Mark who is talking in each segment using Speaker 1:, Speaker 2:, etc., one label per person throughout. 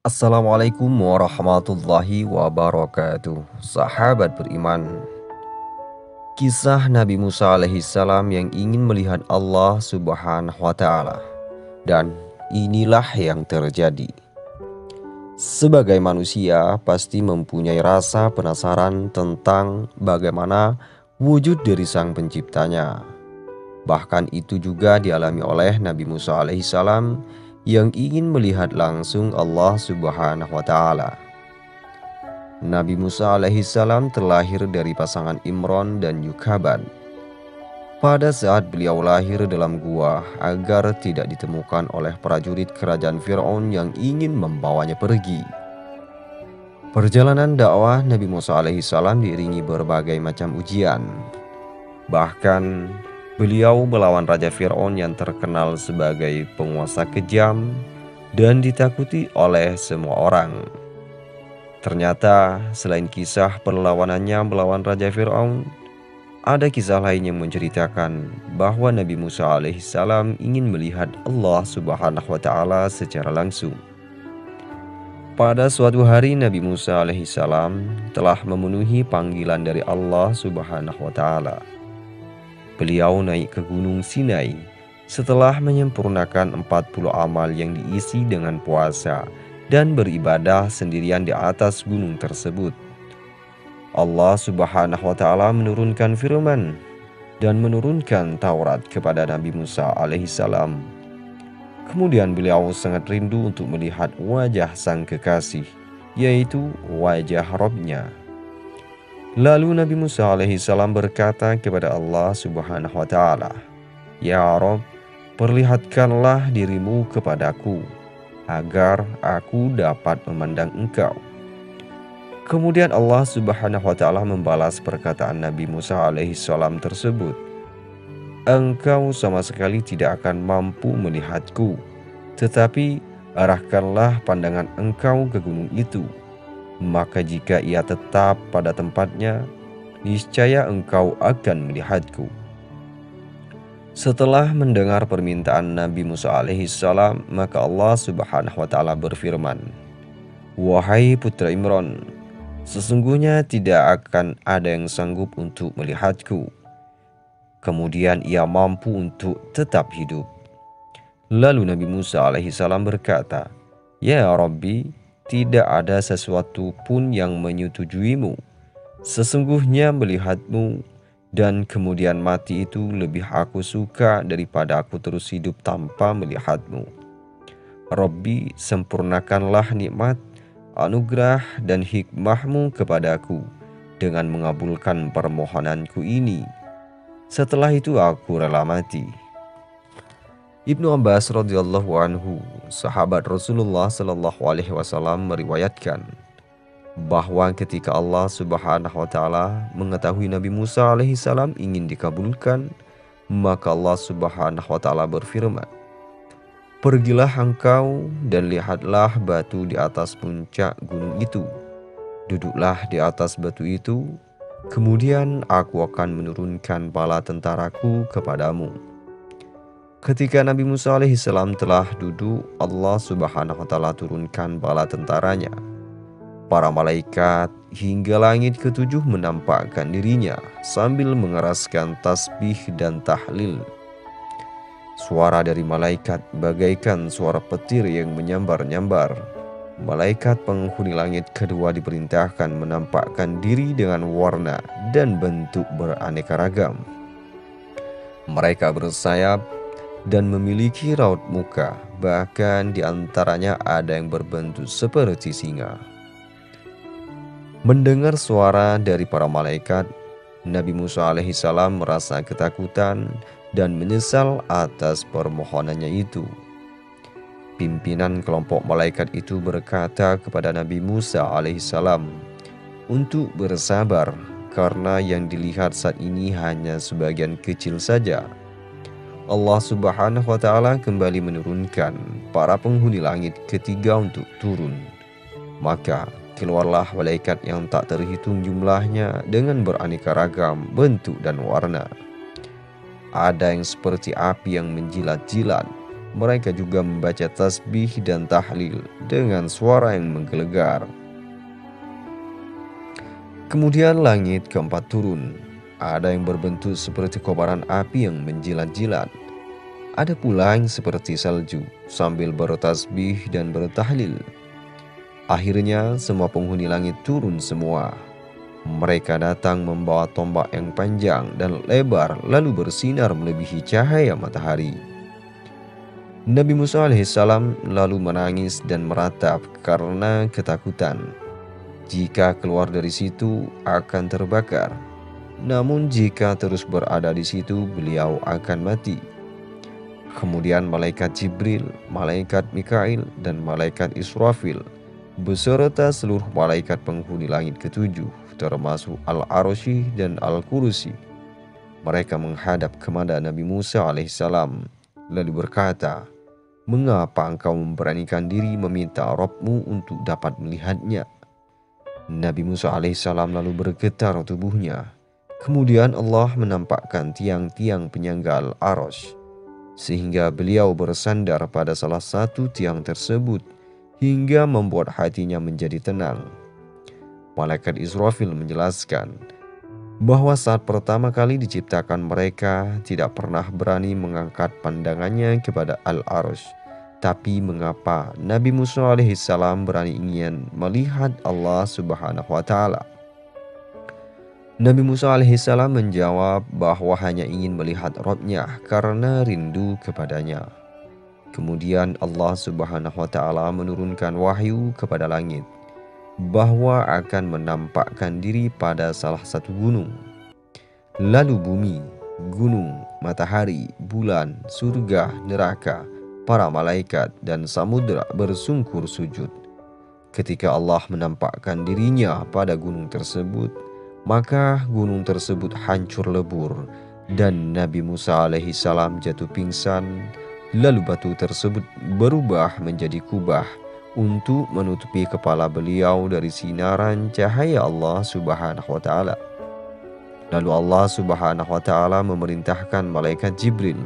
Speaker 1: Assalamualaikum warahmatullahi wabarakatuh. Sahabat beriman, kisah Nabi Musa alaihissalam yang ingin melihat Allah subhanahu wa ta'ala. Dan inilah yang terjadi. Sebagai manusia pasti mempunyai rasa penasaran tentang bagaimana wujud dari sang penciptanya. Bahkan itu juga dialami oleh Nabi Musa alaihissalam yang ingin melihat langsung Allah subhanahu wa ta'ala. Nabi Musa alaihissalam terlahir dari pasangan Imron dan Yukaban. Pada saat beliau lahir dalam gua agar tidak ditemukan oleh prajurit kerajaan Fir'aun yang ingin membawanya pergi. Perjalanan dakwah Nabi Musa alaihissalam diiringi berbagai macam ujian. Bahkan beliau melawan Raja Fir'aun yang terkenal sebagai penguasa kejam dan ditakuti oleh semua orang. Ternyata selain kisah perlawanannya melawan Raja Fir'aun, ada kisah lain yang menceritakan bahwa Nabi Musa alaihissalam ingin melihat Allah subhanahu wa ta'ala secara langsung. Pada suatu hari Nabi Musa alaihissalam telah memenuhi panggilan dari Allah subhanahu wa ta'ala. Beliau naik ke Gunung Sinai setelah menyempurnakan 40 amal yang diisi dengan puasa dan beribadah sendirian di atas gunung tersebut. Allah subhanahu wa ta'ala menurunkan firman dan menurunkan Taurat kepada Nabi Musa alaihissalam. Kemudian beliau sangat rindu untuk melihat wajah sang kekasih, yaitu wajah Rabb-Nya. Lalu Nabi Musa alaihissalam berkata kepada Allah subhanahu wa ta'ala, "Ya Rabb, perlihatkanlah dirimu kepadaku, agar aku dapat memandang engkau." Kemudian Allah subhanahu wa ta'ala membalas perkataan Nabi Musa alaihissalam tersebut, "Engkau sama sekali tidak akan mampu melihatku, tetapi arahkanlah pandangan engkau ke gunung itu. Maka jika ia tetap pada tempatnya, niscaya engkau akan melihatku." Setelah mendengar permintaan Nabi Musa alaihissalam, maka Allah subhanahu wa ta'ala berfirman, "Wahai putra Imron, sesungguhnya tidak akan ada yang sanggup untuk melihatku, kemudian ia mampu untuk tetap hidup." Lalu Nabi Musa alaihissalam berkata, "Ya Rabbi, tidak ada sesuatu pun yang menyetujuimu. Sesungguhnya melihatmu dan kemudian mati itu lebih aku suka daripada aku terus hidup tanpa melihatmu. Rabbi, sempurnakanlah nikmat, anugerah dan hikmahmu kepadaku dengan mengabulkan permohonanku ini. Setelah itu aku rela mati." Ibnu Abbas radhiyallahu anhu, sahabat Rasulullah sallallahu alaihi wasallam, meriwayatkan bahwa ketika Allah subhanahu wa ta'ala mengetahui Nabi Musa alaihissalam ingin dikabulkan, maka Allah subhanahu wa ta'ala berfirman, "Pergilah engkau dan lihatlah batu di atas puncak gunung itu. Duduklah di atas batu itu, kemudian aku akan menurunkan bala tentaraku kepadamu." Ketika Nabi Musa alaihissalam telah duduk, Allah subhanahu wa ta'ala turunkan bala tentaranya. Para malaikat hingga langit ketujuh menampakkan dirinya sambil mengeraskan tasbih dan tahlil. Suara dari malaikat bagaikan suara petir yang menyambar-nyambar. Malaikat penghuni langit kedua diperintahkan menampakkan diri dengan warna dan bentuk beraneka ragam. Mereka bersayap dan memiliki raut muka, bahkan di antaranya ada yang berbentuk seperti singa. Mendengar suara dari para malaikat, Nabi Musa alaihissalam merasa ketakutan dan menyesal atas permohonannya itu. Pimpinan kelompok malaikat itu berkata kepada Nabi Musa alaihissalam untuk bersabar karena yang dilihat saat ini hanya sebagian kecil saja. Allah Subhanahu wa Ta'ala kembali menurunkan para penghuni langit ketiga untuk turun. Maka keluarlah malaikat yang tak terhitung jumlahnya dengan beraneka ragam bentuk dan warna. Ada yang seperti api yang menjilat-jilat. Mereka juga membaca tasbih dan tahlil dengan suara yang menggelegar. Kemudian langit keempat turun. Ada yang berbentuk seperti kobaran api yang menjilat-jilat. Ada pula yang seperti salju sambil bertasbih dan bertahlil. Akhirnya semua penghuni langit turun semua. Mereka datang membawa tombak yang panjang dan lebar lalu bersinar melebihi cahaya matahari. Nabi Musa alaihissalam lalu menangis dan meratap karena ketakutan. Jika keluar dari situ akan terbakar. Namun jika terus berada di situ beliau akan mati. Kemudian malaikat Jibril, malaikat Mikail, dan malaikat Israfil beserta seluruh malaikat penghuni langit ketujuh termasuk Al-Arsy dan Al-Kursi. Mereka menghadap kepada Nabi Musa alaihissalam lalu berkata, "Mengapa engkau memberanikan diri meminta Rabbmu untuk dapat melihatnya?" Nabi Musa alaihissalam lalu bergetar tubuhnya. Kemudian Allah menampakkan tiang-tiang penyangga Al-Arsy, sehingga beliau bersandar pada salah satu tiang tersebut hingga membuat hatinya menjadi tenang. Malaikat Israfil menjelaskan bahwa saat pertama kali diciptakan mereka tidak pernah berani mengangkat pandangannya kepada Al-Arsy. Tapi mengapa Nabi Musa alaihissalam berani ingin melihat Allah Subhanahu wa Ta'ala? Nabi Musa alaihissalam menjawab bahwa hanya ingin melihat Rabb-nya karena rindu kepadanya. Kemudian Allah Subhanahu wa Ta'ala menurunkan wahyu kepada langit bahwa akan menampakkan diri pada salah satu gunung. Lalu bumi, gunung, matahari, bulan, surga, neraka, para malaikat dan samudera bersungkur sujud. Ketika Allah menampakkan dirinya pada gunung tersebut, maka gunung tersebut hancur lebur dan Nabi Musa alaihissalam jatuh pingsan. Lalu batu tersebut berubah menjadi kubah untuk menutupi kepala beliau dari sinaran cahaya Allah Subhanahu wa Ta'ala. Lalu Allah Subhanahu wa Ta'ala memerintahkan malaikat Jibril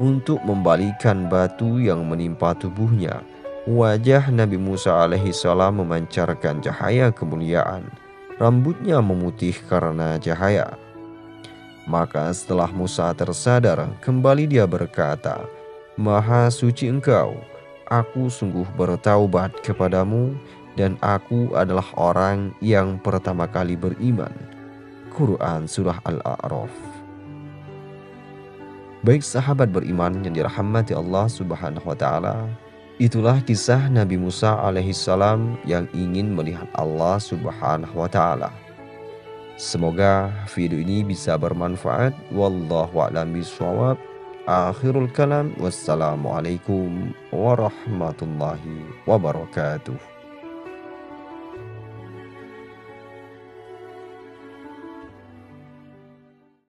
Speaker 1: untuk membalikan batu yang menimpa tubuhnya. Wajah Nabi Musa alaihissalam memancarkan cahaya kemuliaan. Rambutnya memutih karena cahaya. Maka setelah Musa tersadar, kembali dia berkata, "Maha suci Engkau, aku sungguh bertaubat kepadamu dan aku adalah orang yang pertama kali beriman." Quran Surah Al-A'raf. Baik sahabat beriman yang dirahmati Allah Subhanahu wa Ta'ala, itulah kisah Nabi Musa alaihissalam yang ingin melihat Allah Subhanahu wa Ta'ala. Semoga video ini bisa bermanfaat. Wallahu a'lam bishawab. Akhirul kalam. Wassalamualaikum warahmatullahi wabarakatuh.